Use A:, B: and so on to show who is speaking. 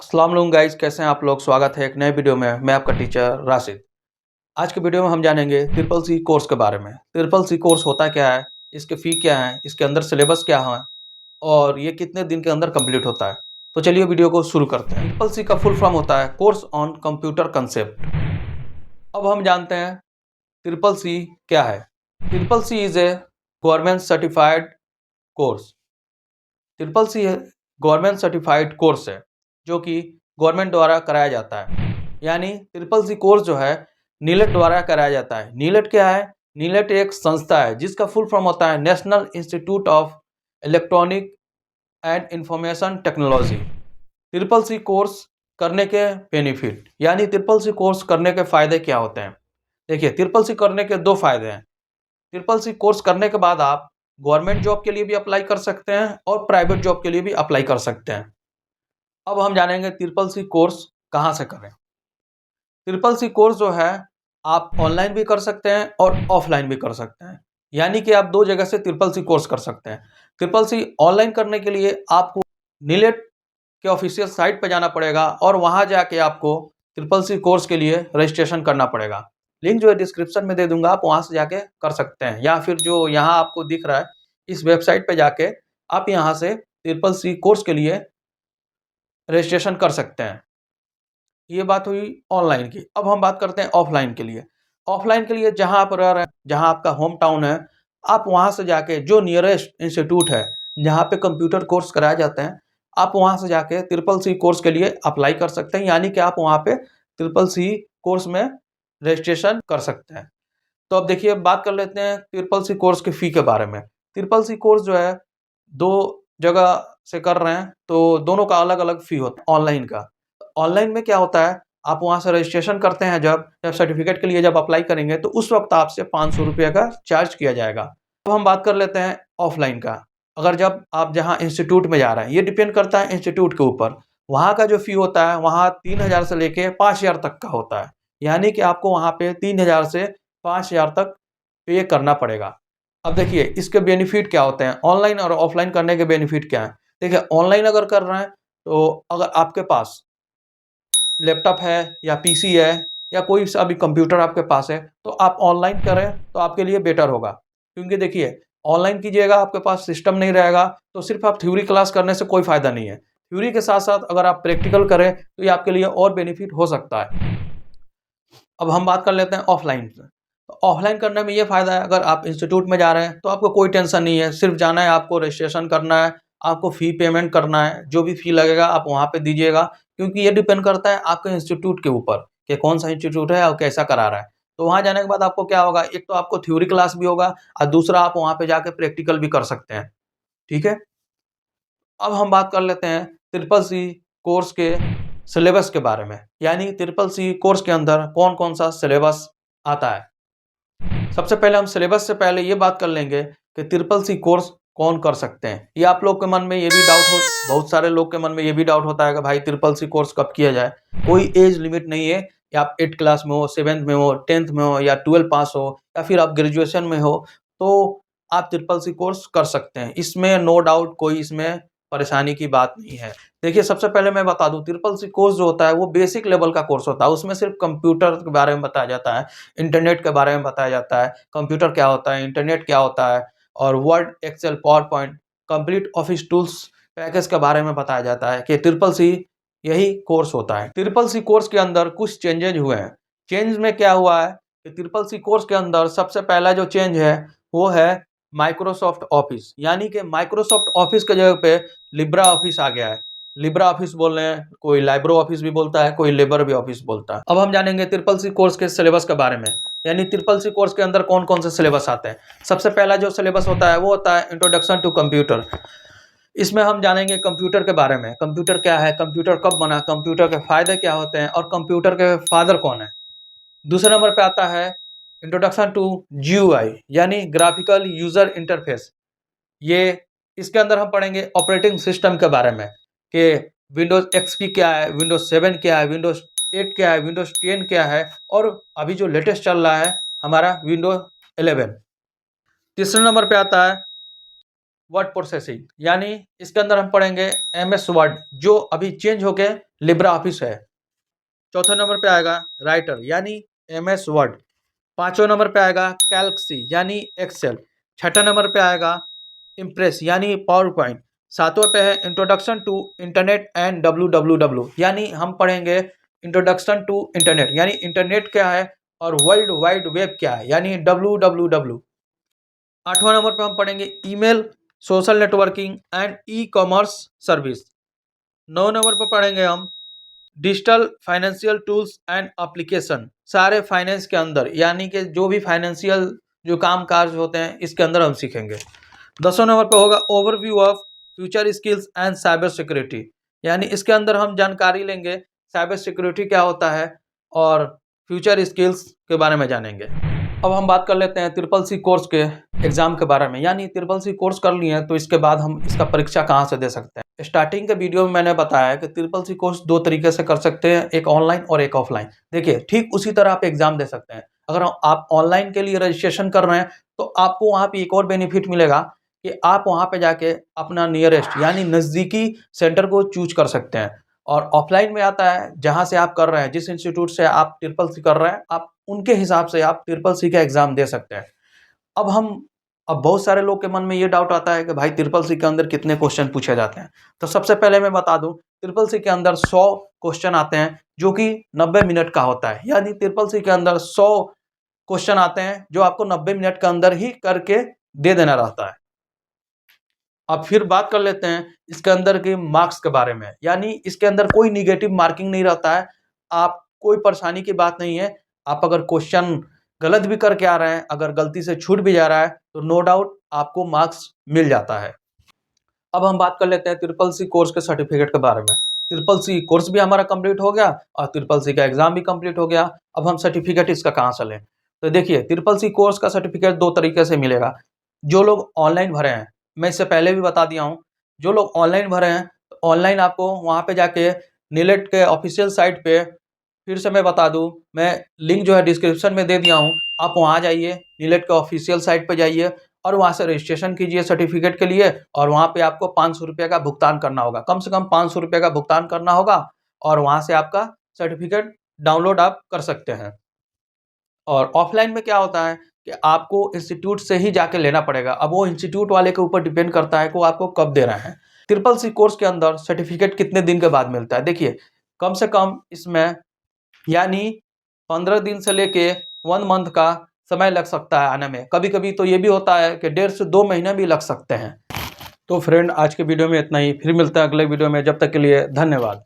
A: अस्सलाम वालेकुम गाइस, कैसे हैं आप लोग। स्वागत है एक नए वीडियो में। मैं आपका टीचर राशिद। आज के वीडियो में हम जानेंगे ट्रिपल सी कोर्स के बारे में। ट्रिपल सी कोर्स होता क्या है, इसके फ़ी क्या है, इसके अंदर सिलेबस क्या है और ये कितने दिन के अंदर कंप्लीट होता है। तो चलिए वीडियो को शुरू करते हैं। ट्रिपल सी का फुल फॉर्म होता है कोर्स ऑन कंप्यूटर कंसेप्ट। अब हम जानते हैं ट्रिपल सी क्या है। Triple C is a government certified course. Triple C government certified course है जो कि गवर्नमेंट द्वारा कराया जाता है। यानी ट्रिपल सी कोर्स जो है नीलेट द्वारा कराया जाता है। नीलेट क्या है? नीलेट एक संस्था है जिसका फुल फॉर्म होता है national institute of electronic and information technology. Triple C course करने के बेनिफिट, यानी ट्रिपल सी कोर्स करने के फ़ायदे क्या होते हैं। देखिए, ट्रिपल सी करने के दो फ़ायदे हैं। ट्रिपल सी कोर्स करने के बाद आप गवर्नमेंट जॉब के लिए भी अप्लाई कर सकते हैं और प्राइवेट जॉब के लिए भी अप्लाई कर सकते हैं। अब हम जानेंगे ट्रिपल सी कोर्स कहाँ से करें। ट्रिपल सी कोर्स जो है आप ऑनलाइन भी कर सकते हैं और ऑफलाइन भी कर सकते हैं। यानी कि आप दो जगह से ट्रिपल सी कोर्स कर सकते हैं। ट्रिपल सी ऑनलाइन करने के लिए आपको नीलेट के ऑफिशियल साइट पर जाना पड़ेगा और वहाँ जाके आपको ट्रिपल सी कोर्स के लिए रजिस्ट्रेशन करना पड़ेगा। लिंक जो है डिस्क्रिप्शन में दे दूंगा, आप वहाँ से जाके कर सकते हैं, या फिर जो यहाँ आपको दिख रहा है इस वेबसाइट पे जाके आप यहाँ से ट्रिपल सी कोर्स के लिए रजिस्ट्रेशन कर सकते हैं। ये बात हुई ऑनलाइन की। अब हम बात करते हैं ऑफलाइन के लिए। ऑफलाइन के लिए जहाँ आप रह रहे हैं, जहाँ आपका होम टाउन है, आप वहाँ से जाके जो नियरेस्ट इंस्टीट्यूट है जहाँ पे कंप्यूटर कोर्स कराए जाते हैं, आप वहाँ से जाके ट्रिपल सी कोर्स के लिए अप्लाई कर सकते हैं। यानी कि आप वहाँ पे ट्रिपल सी कोर्स में रजिस्ट्रेशन कर सकते हैं। तो अब देखिए, बात कर लेते हैं ट्रिपल सी कोर्स की फ़ी के बारे में। ट्रिपल सी कोर्स जो है 2 जगह से कर रहे हैं, तो दोनों का अलग-अलग फ़ी होता है। ऑनलाइन का, ऑनलाइन में क्या होता है, आप वहाँ से रजिस्ट्रेशन करते हैं, जब सर्टिफ़िकेट के लिए जब अप्लाई करेंगे तो उस वक़्त आपसे ₹500 का चार्ज किया जाएगा। अब हम बात कर लेते हैं ऑफ़लाइन का। अगर जब आप जहाँ इंस्टीट्यूट में जा रहे हैं, ये डिपेंड करता है इंस्टीट्यूट के ऊपर। वहाँ का जो फ़ी होता है, वहाँ 3000 से लेके 5000 तक का होता है। यानी कि आपको वहाँ पे 3000 से 5000 तक पे करना पड़ेगा। अब देखिए, इसके बेनिफिट क्या होते हैं, ऑनलाइन और ऑफलाइन करने के बेनिफिट क्या हैं। देखिए, ऑनलाइन अगर कर रहे हैं तो अगर आपके पास लैपटॉप है या पीसी है या कोई सा भी कंप्यूटर आपके पास है, तो आप ऑनलाइन करें तो आपके लिए बेटर होगा। क्योंकि देखिए, ऑनलाइन कीजिएगा, आपके पास सिस्टम नहीं रहेगा तो सिर्फ आप थ्योरी क्लास करने से कोई फ़ायदा नहीं है। थ्योरी के साथ-साथ अगर आप प्रैक्टिकल करें तो ये आपके लिए और बेनिफिट हो सकता है। अब हम बात कर लेते हैं ऑफलाइन से। तो ऑफलाइन करने में ये फ़ायदा है, अगर आप इंस्टीट्यूट में जा रहे हैं तो आपको कोई टेंशन नहीं है, सिर्फ जाना है, आपको रजिस्ट्रेशन करना है, आपको फ़ी पेमेंट करना है, जो भी फ़ी लगेगा आप वहाँ पे दीजिएगा। क्योंकि ये डिपेंड करता है आपके इंस्टीट्यूट के ऊपर कि कौन-सा इंस्टीट्यूट है और कैसा करा रहा है। तो वहाँ जाने के बाद आपको क्या होगा, एक तो आपको थ्योरी क्लास भी होगा और दूसरा आप वहाँ पे जाके प्रैक्टिकल भी कर सकते हैं। ठीक है? अब हम बात कर लेते हैं ट्रिपल सी कोर्स के सिलेबस के बारे में। यानी ट्रिपल सी कोर्स के अंदर कौन-कौन सा सिलेबस आता है। सबसे पहले हम सिलेबस से पहले ये बात कर लेंगे कि ट्रिपल सी कोर्स कौन कर सकते हैं। ये आप लोग के मन में ये भी डाउट हो, बहुत सारे लोग के मन में ये भी डाउट होता है कि भाई ट्रिपल सी कोर्स कब किया जाए। कोई एज लिमिट नहीं है कि आप 8th क्लास में हो, 7th में हो, 10th में हो या 12 पास हो या फिर आप ग्रेजुएशन में हो, तो आप ट्रिपल सी कोर्स कर सकते हैं। इसमें नो डाउट कोई इसमें परेशानी की बात नहीं है। देखिए, सबसे पहले मैं बता दूँ, ट्रिपल सी कोर्स जो होता है वो बेसिक लेवल का कोर्स होता है। उसमें सिर्फ कंप्यूटर के बारे में बताया जाता है, इंटरनेट के बारे में बताया जाता है, कंप्यूटर क्या होता है, इंटरनेट क्या होता है और Word, Excel, PowerPoint, complete office tools package के बारे में बताया जाता है कि ट्रिपल सी यही कोर्स होता है। ट्रिपल सी कोर्स के अंदर कुछ चेंजेज हुए हैं। चेंज में क्या हुआ है कि ट्रिपल सी कोर्स के अंदर सबसे पहला जो चेंज है वो है माइक्रोसॉफ्ट ऑफिस। यानी कि माइक्रोसॉफ्ट ऑफिस की जगह पे लिब्रा ऑफिस आ गया है। लिब्रा ऑफिस बोल रहे हैं, कोई लाइब्रो ऑफिस भी बोलता है, कोई लेबर भी ऑफिस बोलता है। अब हम जानेंगे ट्रिपल सी कोर्स के सिलेबस के बारे में। यानी ट्रिपल सी कोर्स के अंदर कौन कौन से सिलेबस आते हैं। सबसे पहला जो सिलेबस होता है वो होता है इंट्रोडक्शन टू कंप्यूटर। इसमें हम जानेंगे कंप्यूटर के बारे में, कंप्यूटर क्या है, कंप्यूटर कब बना, कंप्यूटर के फायदे क्या होते हैं और कंप्यूटर के फादर कौन है। दूसरे नंबर पे आता है इंट्रोडक्शन टू जीयूआई, यानी ग्राफिकल यूजर इंटरफेस। ये इसके अंदर हम पढ़ेंगे ऑपरेटिंग सिस्टम के बारे में कि विंडोज एक्सपी क्या है, विंडोज 7 क्या है, विंडोज 8 क्या है, विंडोज 10 क्या है और अभी जो लेटेस्ट चल रहा है हमारा विंडोज 11। तीसरे नंबर पे आता है वर्ड प्रोसेसिंग, यानी इसके अंदर हम पढ़ेंगे MS वर्ड जो अभी चेंज होके लिब्रा ऑफिस है। चौथे नंबर पे आएगा राइटर यानी MS वर्ड। पांचवें नंबर पे आएगा कैल्सी यानी एक्सेल। छठा नंबर पे आएगा इम्प्रेस यानी पावर पॉइंट। सातवें पे है introduction to internet and WWW यानी हम पढ़ेंगे इंट्रोडक्शन टू इंटरनेट यानी इंटरनेट क्या है और वर्ल्ड वाइड वेब क्या है यानी WWW। आठवां नंबर पे हम पढ़ेंगे email, social networking and e-commerce service. नौ नंबर पर पढ़ेंगे हम digital financial tools and application, सारे फाइनेंस के अंदर यानी कि जो भी फाइनेंशियल जो काम काज होते हैं इसके अंदर हम सीखेंगे। 10वें नंबर पर होगा overview of future skills and cyber security, यानी इसके अंदर हम जानकारी लेंगे साइबर सिक्योरिटी क्या होता है और फ्यूचर स्किल्स के बारे में जानेंगे। अब हम बात कर लेते हैं CCC कोर्स के एग्जाम के बारे में, यानी CCC कोर्स कर लिए हैं तो इसके बाद हम इसका परीक्षा कहाँ से दे सकते हैं। स्टार्टिंग के वीडियो में मैंने बताया कि CCC कोर्स दो तरीके से कर सकते हैं, एक ऑनलाइन और एक ऑफलाइन। देखिए ठीक उसी तरह आप एग्जाम दे सकते हैं। अगर आप ऑनलाइन के लिए रजिस्ट्रेशन कर रहे हैं तो आपको वहाँ पे एक और बेनिफिट मिलेगा कि आप वहाँ पे जाके अपना नियरेस्ट यानी नज़दीकी सेंटर को चूज कर सकते हैं। और ऑफलाइन में आता है जहाँ से आप कर रहे हैं, जिस इंस्टीट्यूट से आप CCC कर रहे हैं, आप उनके हिसाब से आप CCC का एग्जाम दे सकते हैं। अब बहुत सारे लोग के मन में ये डाउट आता है कि भाई CCC के अंदर कितने क्वेश्चन पूछे जाते हैं। तो सबसे पहले मैं बता दूं CCC के अंदर 100 क्वेश्चन आते हैं जो कि 90 मिनट का होता है, यानी CCC के अंदर 100 क्वेश्चन आते हैं जो आपको 90 मिनट के अंदर ही करके दे देना रहता है। अब फिर बात कर लेते हैं इसके अंदर के मार्क्स के बारे में, यानी इसके अंदर कोई निगेटिव मार्किंग नहीं रहता है। आप कोई परेशानी की बात नहीं है, आप अगर क्वेश्चन गलत भी करके आ रहे हैं, अगर गलती से छूट भी जा रहा है तो नो डाउट आपको मार्क्स मिल जाता है। अब हम बात कर लेते हैं CCC कोर्स के सर्टिफिकेट के बारे में। CCC कोर्स भी हमारा कंप्लीट हो गया और CCC का एग्जाम भी कंप्लीट हो गया। अब हम सर्टिफिकेट इसका कहाँ से लें? तो देखिए CCC कोर्स का सर्टिफिकेट दो तरीके से मिलेगा। जो लोग ऑनलाइन भरे हैं, मैं इससे पहले भी बता दिया हूँ, जो लोग ऑनलाइन भरे हैं ऑनलाइन आपको वहाँ पे जाके नीलेट के ऑफिशियल साइट पे, फिर से मैं बता दूं, मैं लिंक जो है डिस्क्रिप्शन में दे दिया हूं, आप वहां जाइए, नीलेट के ऑफिशियल साइट पे जाइए और वहां से रजिस्ट्रेशन कीजिए सर्टिफिकेट के लिए। और वहां पे आपको 500 रुपये का भुगतान करना होगा, कम से कम 500 रुपये का भुगतान करना होगा और वहां से आपका सर्टिफिकेट डाउनलोड आप कर सकते हैं। और ऑफलाइन में क्या होता है कि आपको इंस्टीट्यूट से ही जाके लेना पड़ेगा। अब वो इंस्टीट्यूट वाले के ऊपर डिपेंड करता है कि वो आपको कब दे रहे हैं। CCC कोर्स के अंदर सर्टिफिकेट कितने दिन के बाद मिलता है? देखिए कम से कम इसमें यानी 15 दिन से लेके 1 मंथ का समय लग सकता है आने में। कभी-कभी तो ये भी होता है कि 1.5 से 2 महीने भी लग सकते हैं। तो फ्रेंड आज के वीडियो में इतना ही, फिर मिलते हैं अगले वीडियो में, जब तक के लिए धन्यवाद।